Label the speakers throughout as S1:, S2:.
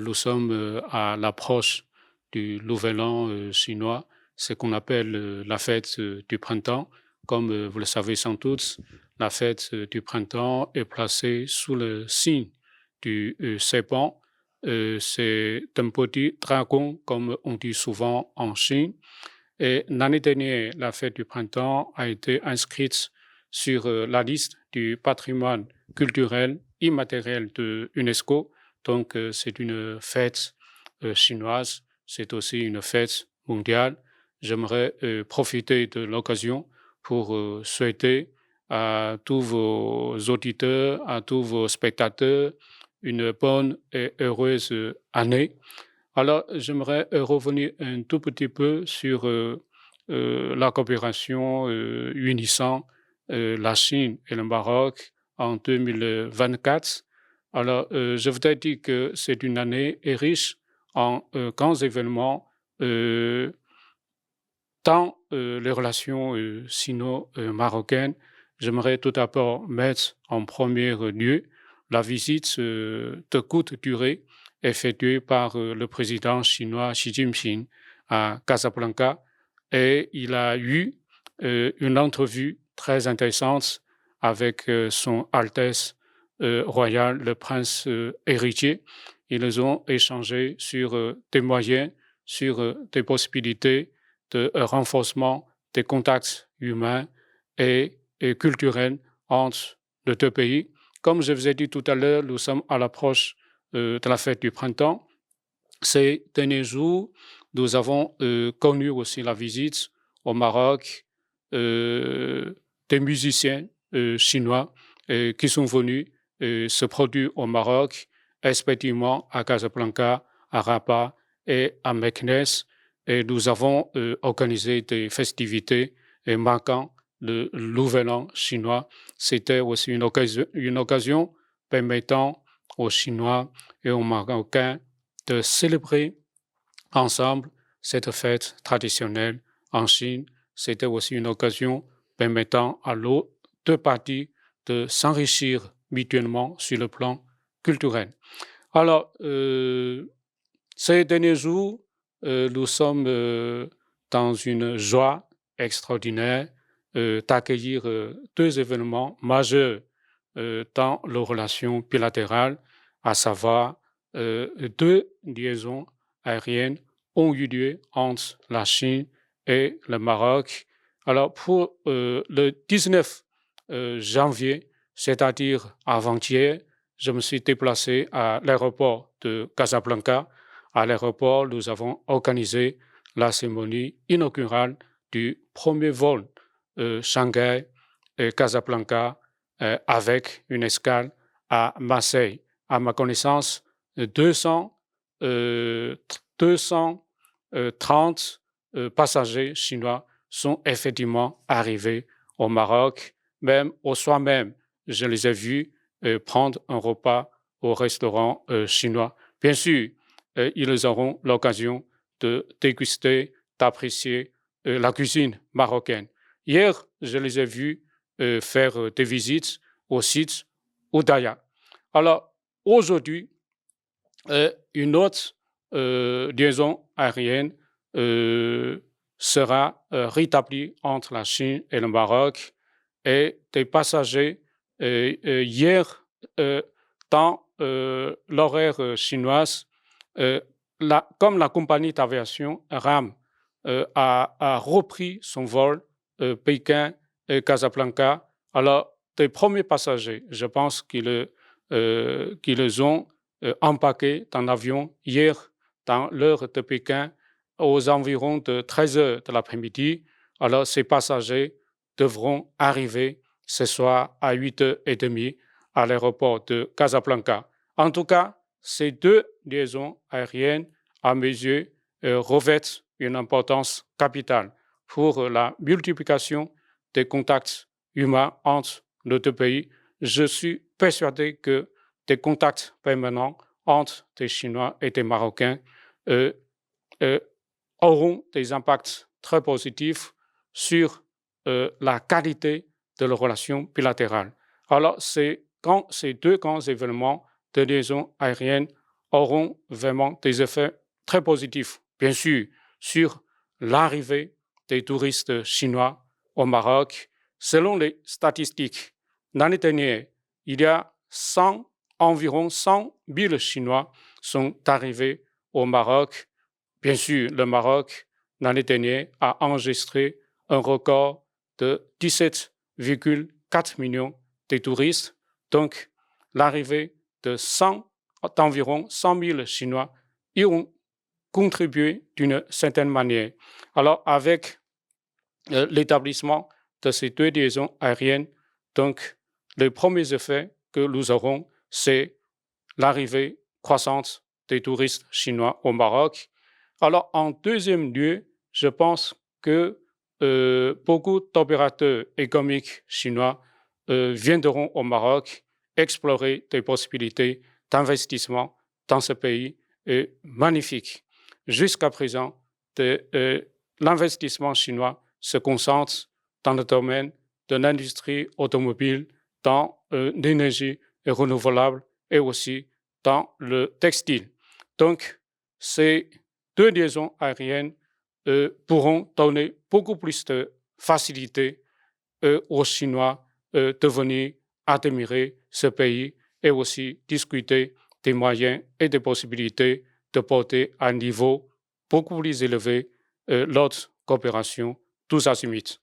S1: nous sommes à l'approche du Nouvel An chinois, ce qu'on appelle la fête du printemps. Comme vous le savez sans doute, la fête du printemps est placée sous le signe du serpent. C'est un petit dragon, comme on dit souvent en Chine. Et l'année dernière, la fête du printemps a été inscrite sur la liste du patrimoine culturel immatériel de l'UNESCO. Donc, c'est une fête chinoise, c'est aussi une fête mondiale. J'aimerais profiter de l'occasion pour souhaiter à tous vos auditeurs, à tous vos spectateurs, une bonne et heureuse année. Alors, j'aimerais revenir un tout petit peu sur la coopération unissant la Chine et le Maroc en 2024. Alors, je voudrais dire que c'est une année riche en grands événements, euh, tant les relations sino-marocaines. J'aimerais tout d'abord mettre en premier lieu la visite de courte durée effectuée par le président chinois Xi Jinping à Casablanca. Et il a eu une entrevue très intéressante avec son Altesse royale, le prince héritier. Ils ont échangé sur des moyens, sur des possibilités de renforcement des contacts humains et culturels entre les deux pays. Comme je vous ai dit tout à l'heure, nous sommes à l'approche de la fête du printemps. Ces derniers jours, nous avons connu aussi la visite au Maroc des musiciens chinois qui sont venus se produire au Maroc, respectivement à Casablanca, à Rabat et à Meknès. Et nous avons organisé des festivités marquant le Nouvel An chinois. C'était aussi une occasion permettant aux Chinois et aux Marocains de célébrer ensemble cette fête traditionnelle en Chine. C'était aussi une occasion permettant à nos deux parties de s'enrichir mutuellement sur le plan culturel. Alors, ces derniers jours, nous sommes dans une joie extraordinaire d'accueillir deux événements majeurs dans nos relations bilatérales, à savoir deux liaisons aériennes ont eu lieu entre la Chine et le Maroc. Alors, pour le 19 janvier, c'est-à-dire avant-hier, je me suis déplacé à l'aéroport de Casablanca. À l'aéroport, nous avons organisé la cérémonie inaugurale du premier vol Shanghai et Casablanca avec une escale à Marseille. À ma connaissance, 200, 230 passagers chinois sont effectivement arrivés au Maroc. Même au soir même, je les ai vus prendre un repas au restaurant chinois. Bien sûr, ils auront l'occasion de déguster, d'apprécier la cuisine marocaine. Hier, je les ai vus faire des visites au site Oudaya. Alors, aujourd'hui, une autre liaison aérienne sera rétablie entre la Chine et le Maroc et des passagers hier dans l'horaire chinoise, comme la compagnie d'aviation RAM a repris son vol Pékin et Casablanca. Alors, des premiers passagers, je pense qu'ils ont empaqué dans l'avion hier dans l'heure de Pékin aux environs de 13 heures de l'après-midi. Alors, ces passagers devront arriver ce soir à 8h30 à l'aéroport de Casablanca. En tout cas, ces deux liaisons aériennes, à mes yeux, revêtent une importance capitale pour la multiplication des contacts humains entre nos deux pays. Je suis persuadé que des contacts permanents entre des Chinois et des Marocains euh, euh, auront des impacts très positifs sur la qualité de la relation bilatérale. Alors, ces deux grands événements de liaison aérienne auront vraiment des effets très positifs, bien sûr, sur l'arrivée des touristes chinois au Maroc. Selon les statistiques, l'année dernière, il y a environ 100 000 Chinois sont arrivés au Maroc. Bien sûr, le Maroc, l'année dernière, a enregistré un record de 17,4 millions de touristes. Donc, l'arrivée d'environ 100 000 Chinois y ont contribué d'une certaine manière. Alors, avec l'établissement de ces deux liaisons aériennes, donc, les premiers effets que nous aurons, c'est l'arrivée croissante des touristes chinois au Maroc. Alors, en deuxième lieu, je pense que beaucoup d'opérateurs économiques chinois viendront au Maroc explorer des possibilités d'investissement dans ce pays magnifique. Jusqu'à présent, l'investissement chinois se concentre dans le domaine de l'industrie automobile, dans l'énergie renouvelable et aussi dans le textile. Donc, ces deux liaisons aériennes pourront donner beaucoup plus de facilité aux Chinois de venir admirer ce pays et aussi discuter des moyens et des possibilités de porter à un niveau beaucoup plus élevé notre coopération tous azimuts.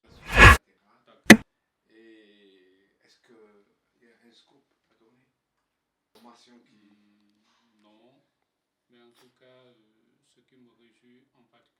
S1: Non, mais en tout cas, ce qui me réjouit